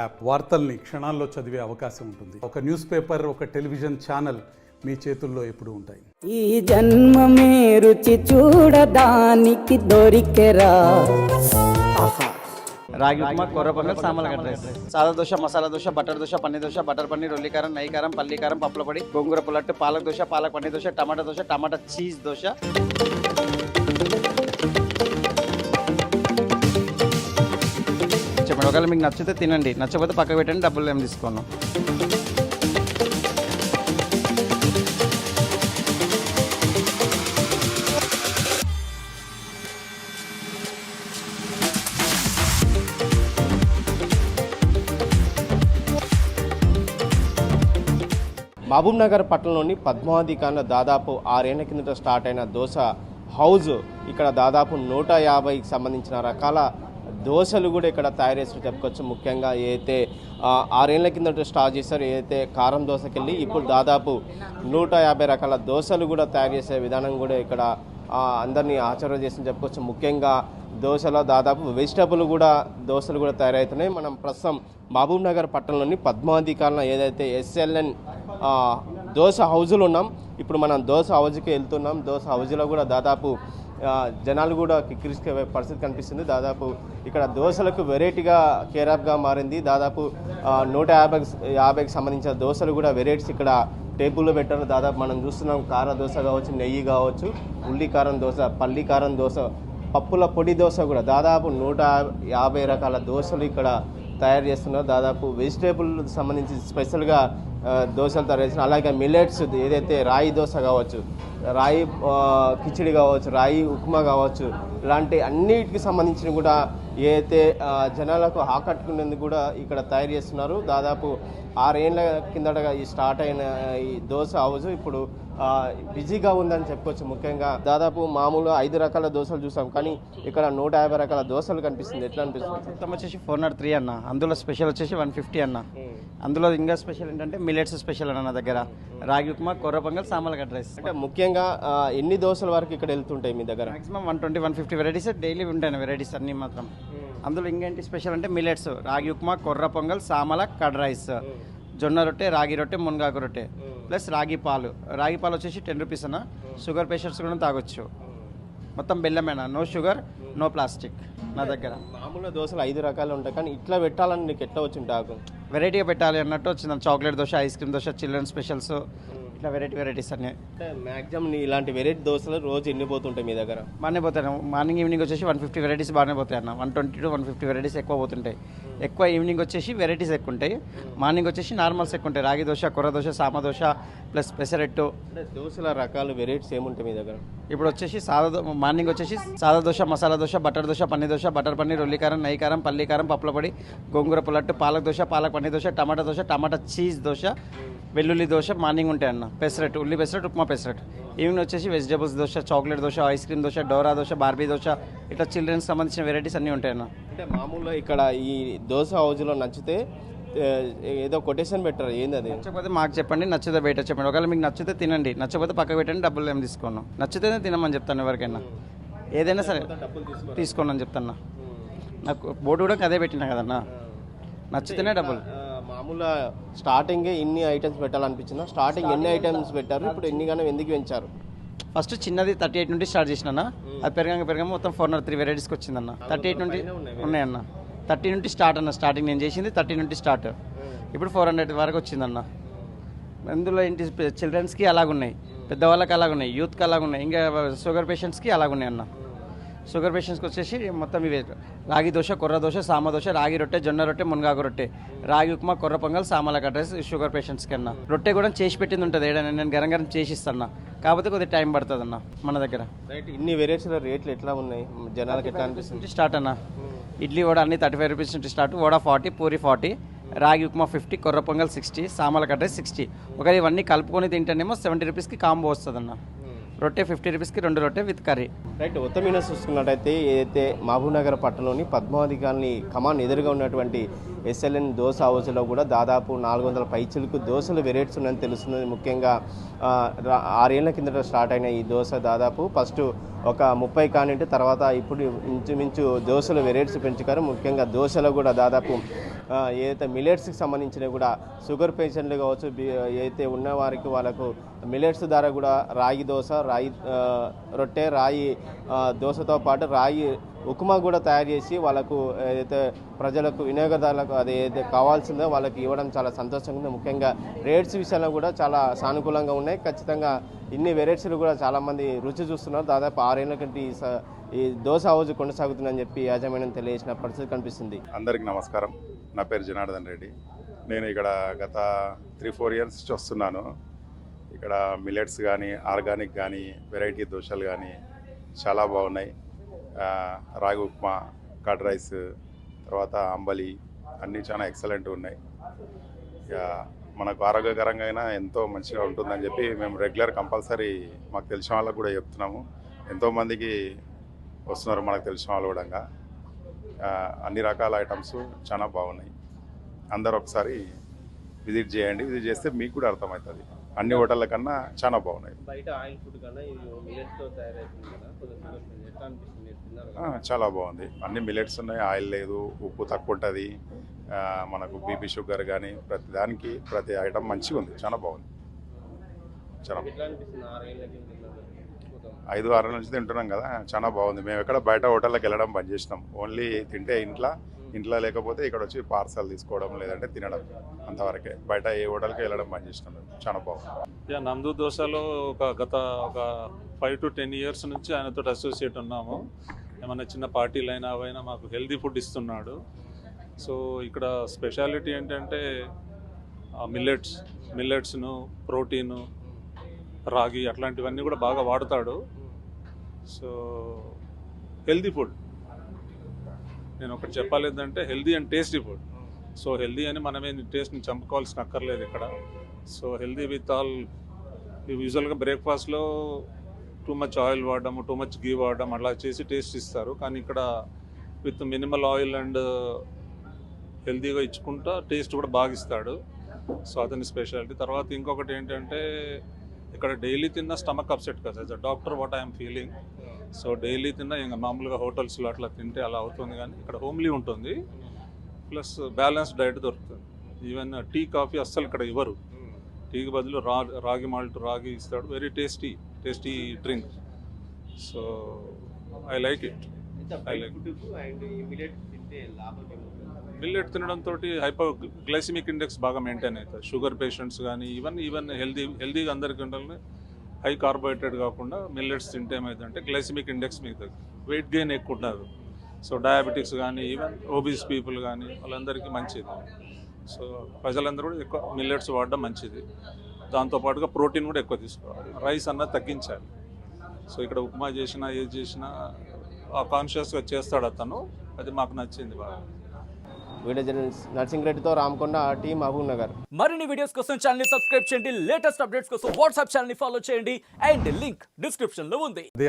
App వార్తల్ని క్షణాల్లో చదివే అవకాశం ఉంటుంది. ఒక న్యూస్ పేపర్, ఒక టెలివిజన్ ఛానల్ మీ చేతుల్లో ఎప్పుడూ ఉంటాయి. ఈ జన్మమే రుచి చూడడానికి దొరికెరా. రాగి ఉప్మా, కొర్ర పొంగల్, సాంబార్ రైస్, సాదా దోశ, మసాలా దోశ, బటర్ దోశ, పన్నీర్ దోశ, బటర్ పన్నీర్, ఉల్లికారం, నెయ్యికారం, పల్లీకారం, పప్పుల పొడి, గోంగూర పుల్లట్టు, పాలక్ దోశ, పాలక్ పన్నీర్ దోశ, టమాటా దోశ, టమాటా చీజ్ దోశ. చెప్పండి, ఒకవేళ మీకు నచ్చితే తినండి, నచ్చకపోతే పక్కకు పెట్టండి, డబ్బులు ఏం తీసుకోను. మహబూబ్నగర్ పట్టణంలోని పద్మావతి కాలనీలో దాదాపు 6 ఏళ్ల కిందట స్టార్ట్ అయిన దోశ హౌజ్ ఇక్కడ దాదాపు 150కి సంబంధించిన రకాల దోశలు కూడా ఇక్కడ తయారు చేసి చెప్పుకోవచ్చు. ముఖ్యంగా ఏదైతే 6 ఏళ్ల కిందట స్టార్ట్ చేశారో, ఏదైతే కారం దోశకి వెళ్ళి ఇప్పుడు దాదాపు 150 రకాల దోశలు కూడా తయారు చేసే విధానం కూడా ఇక్కడ అందరినీ ఆశ్చర్యం చేసి చెప్పుకోవచ్చు. ముఖ్యంగా దోశలో దాదాపు వెజిటబుల్ కూడా దోశలు కూడా తయారవుతున్నాయి. మనం ప్రస్తుతం మహబూబ్నగర్ పట్టణంలోని పద్మావతి కాలనీ ఏదైతే SLN దోశ హౌజులు ఉన్నాం. ఇప్పుడు మనం దోశ హౌజ్కి వెళ్తున్నాం. దోశ హౌజ్లో కూడా దాదాపు జనాలు కూడా కిక్కిరిసే పరిస్థితి కనిపిస్తుంది. దాదాపు ఇక్కడ దోశలకు వెరైటీగా కేరాప్గా మారింది. దాదాపు 150కి సంబంధించిన దోశలు కూడా వెరైటీస్ ఇక్కడ టేబుల్లో పెట్టారు. దాదాపు మనం చూస్తున్నాం కార దోశ కావచ్చు, నెయ్యి కావచ్చు, ఉల్లి కారం దోశ, పల్లి కారం దోశ, పప్పుల పొడి దోశ కూడా దాదాపు 150 రకాల దోశలు ఇక్కడ తయారు చేస్తున్నారు. దాదాపు వెజిటేబుల్ సంబంధించి స్పెషల్గా దోశలు తయారు చేస్తున్నారు. అలాగే మిల్లెట్స్ ఏదైతే రాయి దోశ కావచ్చు, రాయి కిచిడి కావచ్చు, రాయి ఉప్మా కావచ్చు, ఇలాంటి అన్నిటికి సంబంధించిన కూడా ఏదైతే జనాలకు ఆకట్టుకునేందుకు కూడా ఇక్కడ తయారు చేస్తున్నారు. దాదాపు 6 ఏళ్ల కిందటగా ఈ స్టార్ట్ అయిన ఈ దోశ హౌజ్ ఇప్పుడు బిజీగా ఉందని చెప్పుకోవచ్చు. ముఖ్యంగా దాదాపు మామూలుగా 5 రకాల దోశలు చూసాం, కానీ ఇక్కడ 150 రకాల దోశలు కనిపిస్తుంది. ఎట్లా అనిపిస్తుంది? మొత్తం వచ్చేసి 403 అన్న, అందులో స్పెషల్ వచ్చేసి 150 అన్న. అందులో ఇంకా స్పెషల్ ఏంటంటే మిల్లెట్స్ స్పెషల్ అన్న నా దగ్గర, రాగి ఉప్మా, కొర్ర పొంగల్, సాంబార్ రైస్. అంటే ముఖ్యంగా ఎన్ని దోశల వరకు ఇక్కడ వెళ్తుంటాయి మీ దగ్గర? మాక్సిమం 120-150 వెరైటీస్ డైలీ ఉంటాయి వెరైటీస్ అన్ని మాత్రం. అందులో ఇంకేంటి స్పెషల్ అంటే మిల్లెట్స్, రాగి ఉప్మా, కొర్ర పొంగల్, సాంబార్ కర్డ్ రైస్, జొన్న రొట్టె, రాగి రొట్టె, మునగాకు రొట్టె, ప్లస్ రాగి పాలు. రాగి పాలు వచ్చేసి 10 రూపీస్ అన్న. షుగర్ పేషెంట్స్ కూడా తాగొచ్చు. మొత్తం బెల్లమేనా, నో షుగర్, నో ప్లాస్టిక్ నా దగ్గర. మామూలుగా దోశలు 5 రకాలు ఉంటాయి, కానీ ఇట్లా పెట్టాలని నీకు ఎట్లా వచ్చింటాకు? వెరైటీగా పెట్టాలి అన్నట్టు వచ్చింది. Chocolate dosa, ice cream dosa, children specials, ఇట్లా వెరైటీస్ అన్నీ. అంటే మ్యాక్సిమం ఇలాంటి వెరైటీ దోశలు రోజు ఎన్ని పోతుంటాయి మీ దగ్గర? బాగానే పోతాయి. మార్నింగ్ ఈవినింగ్ వచ్చేసి 150 వెరైటీస్ బాగానే పోతాయి అన్న. 120-150 వెరైటీస్ ఎక్కువ పోతుంటాయి. ఎక్కువ ఈవినింగ్ వచ్చేసి వెరైటీస్ ఎక్కువ ఉంటాయి. మార్నింగ్ వచ్చేసి నార్మల్స్ ఎక్కువ ఉంటాయి. రాగి దోశ, కొర్ర దోశ, సామ దోశ, ప్లస్ పెసరెట్టు. అంటే దోశల రకాలు వెరైటీస్ ఏముంటాయి మీ దగ్గర? ఇప్పుడు వచ్చేసి మార్నింగ్ వచ్చేసి సాదా దోశ, మసాలా దోశ, బటర్ దోశ, పన్నీర్ దోశ, బటర్ పన్నీర్, ఉల్లికారం, నెయ్యికారం, పల్లీకారం, పప్పుల పొడి, గోంగూర పుల్లట్టు, పాలక్ దోశ, పాలక్ పన్నీర్ దోశ, టమాటా దోశ, టమాటా చీజ్ దోశ, వెల్లుల్లి దోశ మార్నింగ్ ఉంటాయి అన్న. పెసరెట్, ఉల్లి పెసరెట్, ఉప్మా పెసరెట్. ఈవినింగ్ వచ్చేసి vegetables dosa, chocolate dosa, ice cream dosa, Dora dosa, Barbie dosa, ఇట్లా చిల్డ్రన్స్ సంబంధించిన వెరైటీస్ అన్నీ ఉంటాయి అన్న. అంటే మామూలుగా ఇక్కడ ఈ దోశ హౌజ్లో నచ్చితే ఏదో కొటేషన్ పెట్టారు, ఏంది అది? నచ్చకపోతే మాకు చెప్పండి, నచ్చితే బయట చెప్పండి. ఒకవేళ మీకు నచ్చితే తినండి, నచ్చకపోతే పక్కకు పెట్టండి, డబ్బులు ఏం తీసుకోను. నచ్చితేనే తినమని చెప్తాను ఎవరికైనా, ఏదైనా సరే తీసుకోను అని చెప్తాను. నాకు బోర్డు కూడా అదే పెట్టినా కదన్నా, నచ్చితేనే డబ్బులు. మామూలుగా స్టార్టింగే ఇన్ని ఐటమ్స్ పెట్టాలనిపించిందా? స్టార్టింగ్ ఎన్ని ఐటమ్స్ పెట్టారు, ఇప్పుడు ఎన్నిగానో ఎందుకు పెంచారు? ఫస్ట్ చిన్నది 38 నుండి స్టార్ట్ చేసిన, అది పెరగంగా మొత్తం 403 వెరైటీస్కి వచ్చిందన్న. 38 నుండి ఉన్నాయన్న. 30 నుండి స్టార్ట్ అన్న. స్టార్టింగ్ నేను చేసింది 30 నుండి స్టార్ట్. ఇప్పుడు 400 వరకు వచ్చిందన్న. అందులో ఏంటి, చిల్డ్రన్స్కి అలాగున్నాయి, పెద్దవాళ్ళకి అలాగున్నాయి, యూత్కి అలాగున్నాయి, ఇంకా షుగర్ పేషెంట్స్కి అలాగున్నాయి అన్న. షుగర్ పేషెంట్స్కి వచ్చేసి మొత్తం ఇవే: రాగి దోశ, కొర్ర దోశ, సామ దోశ, రాగి రొట్టె, జొన్న రొట్టె, మునగాకు రొట్టె, రాగి ఉప్మా, కొర్ర pongal, sambar curd rice. Sugar పేషెంట్స్కి అన్న రొట్టె కూడా చేసి పెట్టింది ఉంటుంది, ఏదైనా నేను గరం చేసి ఇస్తాను. కాకపోతే కొద్దిగా టైం పడుతుంది అన్న మన దగ్గర. రైట్. ఇన్ని వెరైటీల రేట్లు ఎట్లా ఉన్నాయి, జనాలకు ఎట్లా అనిపిస్తుంది? స్టార్ట్ అన్న. ఇడ్లీ వడ అన్ని 35 రూపీస్ నుంచి స్టార్ట్. వడ 40, పూరి 40, రాగి ఉప్మా 50, కొర్ర పొంగల్ 60, సాంబార్ కర్డ్ రైస్ 60. ఒకవేళ ఇవన్నీ కలుపుకొని తింటేనేమో 70 రూపీస్కి కాంబో వస్తుంది అన్న. రొట్టె 50 రూపీస్కి 2 రొట్టె విత్ కర్రీ. రైట్. మొత్తం మీద చూసుకున్నట్టయితే ఏదైతే మహబూబ్నగర్ పట్టణంలోని పద్మావతి కాలనీ కమాన్ ఎదురుగా ఉన్నటువంటి SLN దోశ హౌస్లో కూడా దాదాపు 400 పైచిలకు దోశలు వెరైటీస్ ఉన్నాయని తెలుస్తుంది. ముఖ్యంగా 6 ఏళ్ల కిందట స్టార్ట్ అయిన ఈ దోశ దాదాపు ఫస్ట్ ఒక 30 కానింటి తర్వాత ఇప్పుడు ఇంచుమించు దోశల వెరైటీస్ పెంచుతారు. ముఖ్యంగా దోశలో కూడా దాదాపు ఏదైతే మిలెట్స్కి సంబంధించినవి కూడా షుగర్ పేషెంట్లు కావచ్చు, ఏదైతే ఉన్న వారికి వాళ్ళకు మిలెట్స్ ద్వారా కూడా రాగి దోశ, రాగి రొట్టె, రాగి దోశతో పాటు రాగి ఉప్మా కూడా తయారు చేసి వాళ్ళకు ఏదైతే ప్రజలకు వినియోగదారులకు అది ఏదైతే కావాల్సిందో వాళ్ళకి ఇవ్వడం చాలా సంతోషంగా ఉంది. ముఖ్యంగా రేట్స్ విషయంలో కూడా చాలా సానుకూలంగా ఉన్నాయి. ఖచ్చితంగా ఇన్ని వెరైటీలు కూడా చాలామంది రుచి చూస్తున్నారు. దాదాపు 6 ఏళ్ల కంటే ఈ దోశ హౌజ్ కొనసాగుతుందని చెప్పి యాజమాన్యం తెలియజేసిన పరిస్థితి కనిపిస్తుంది. అందరికీ నమస్కారం. నా పేరు జనార్దన్ రెడ్డి. నేను ఇక్కడ గత 3-4 ఇయర్స్ నుంచి వస్తున్నాను. ఇక్కడ మిలెట్స్ కానీ, ఆర్గానిక్ కానీ, వెరైటీ దోశలు కానీ చాలా బాగున్నాయి. రాగి ఉప్మా, కర్డ్ రైస్, తర్వాత అంబలి అన్నీ చాలా ఎక్సలెంట్ ఉన్నాయి. ఇక మనకు ఆరోగ్యకరంగా అయినా ఎంతో మంచిగా ఉంటుందని చెప్పి మేము రెగ్యులర్ కంపల్సరీ మాకు తెలిసిన వాళ్ళకు కూడా చెప్తున్నాము. ఎంతోమందికి వస్తున్నారు మనకు తెలిసిన వాళ్ళు కూడా. అన్ని రకాల ఐటమ్స్ చాలా బాగున్నాయి. అందరూ ఒకసారి విజిట్ చేయండి. విజిట్ చేస్తే మీకు కూడా అర్థమవుతుంది. అన్ని హోటళ్ళ కన్నా చాలా బాగున్నాయి. బయట ఆయిల్ ఫుడ్ కన్నా మిలెట్స్తో తయారైతుంది కదా, ఎట్లా అనిపిస్తుంది? చాలా బాగుంది. అన్ని మిలెట్స్ ఉన్నాయి, ఆయిల్ లేదు, ఉప్పు తక్కువ ఉంటుంది. మనకు బీపీ షుగర్ కానీ ప్రతి దానికి ప్రతి ఐటమ్ మంచిగా ఉంది. చాలా బాగుంది. చాలా 5-6 నుంచి తింటున్నాం కదా, చాలా బాగుంది. మేము ఎక్కడ బయట హోటళ్ళకి వెళ్ళడం బంద్ చేసినాం. ఓన్లీ తింటే ఇంట్లో లేకపోతే ఇక్కడ వచ్చి పార్సల్ తీసుకోవడం లేదంటే తినడం, అంతవరకే. బయట ఏ హోటల్కి వెళ్ళడం బంద్ చేసినాం మేము. చాలా బాగుంది. నందు దోశలో గత 5 to 10 years నుంచి ఆయనతో అసోసియేట్ ఉన్నాము. ఏమైనా చిన్న పార్టీలు అయినా అవైనా మాకు హెల్దీ ఫుడ్ ఇస్తున్నాడు. సో ఇక్కడ స్పెషాలిటీ ఏంటంటే మిల్లెట్స్ను, ప్రోటీను, రాగి అట్లాంటివన్నీ కూడా బాగా వాడతాడు. సో హెల్దీ ఫుడ్, నేను ఒకటి చెప్పాలి ఏంటంటే healthy and tasty food. So healthy అని మనమే టేస్ట్ని చంపుకోవాల్సిన అక్కర్లేదు ఇక్కడ. So healthy with all. యూజువల్గా బ్రేక్ఫాస్ట్లో టూ మచ్ ఆయిల్ వాడడం, టూ మచ్ గీ వాడడం అలా చేసి టేస్ట్ ఇస్తారు. కానీ ఇక్కడ విత్ మినిమల్ ఆయిల్ అండ్ హెల్దీగా ఇచ్చుకుంటా టేస్ట్ కూడా బాగా ఇస్తాడు. సో అతని స్పెషాలిటీ. తర్వాత ఇంకొకటి ఏంటంటే ఇక్కడ డైలీ తిన్న స్టమక్ అప్సెట్ కదా. As a doctor what I'm feeling. So daily తిన్న ఇంకా మామూలుగా హోటల్స్లో అట్లా తింటే అలా అవుతుంది, కానీ ఇక్కడ హోమ్లీ ఉంటుంది. ప్లస్ బ్యాలెన్స్డ్ డైట్ దొరుకుతుంది. ఈవెన్ టీ, కాఫీ అస్సలు ఇక్కడ ఇవ్వరు. టీకి బదులు రాగి మాల్ట్, రాగి ఇస్తాడు. Very tasty drink. So I like it. Millet తినడంతో హైపోగ్లైసిమిక్ ఇండెక్స్ బాగా మెయింటైన్ అవుతుంది. షుగర్ పేషెంట్స్ కానీ ఈవెన్ హెల్దీగా అందరికీ ఉండాలని హై కార్బోహైడ్రేట్ కాకుండా మిల్లెట్స్ తింటే ఏమవుతుందంటే గ్లైసిమిక్ ఇండెక్స్ మీకు వెయిట్ గెయిన్ ఎక్కువ ఉంటుంది. సో డయాబెటిక్స్ కానీ ఈవెన్ ఓబీస్ పీపుల్ కానీ వాళ్ళందరికీ మంచిది. సో ప్రజలందరూ కూడా ఎక్కువ మిల్లెట్స్ వాడడం మంచిది. దాంతోపాటుగా ప్రోటీన్ కూడా ఎక్కువ తీసుకోవాలి. రైస్ అన్నది తగ్గించాలి. సో ఇక్కడ ఉప్మా చేసినా ఏది చేసినా కాన్షియస్గా చేస్తాడు అతను. అది మాకు నచ్చింది బాగా. వీడియో జర్నలిస్ట్ నర్సింగ్ రెడ్డితో రామకొండ, టీమ్ మహబూబ్ నగర్. మరిన్ని వీడియోస్ కోసం ఛానల్ ని సబ్స్క్రైబ్ చేయండి. లేటెస్ట్ అప్డేట్స్ కోసం వాట్సాప్ ఛానల్ ని ఫాలో చేయండి. అండ్ లింక్ డిస్క్రిప్షన్ లో ఉంది. అదే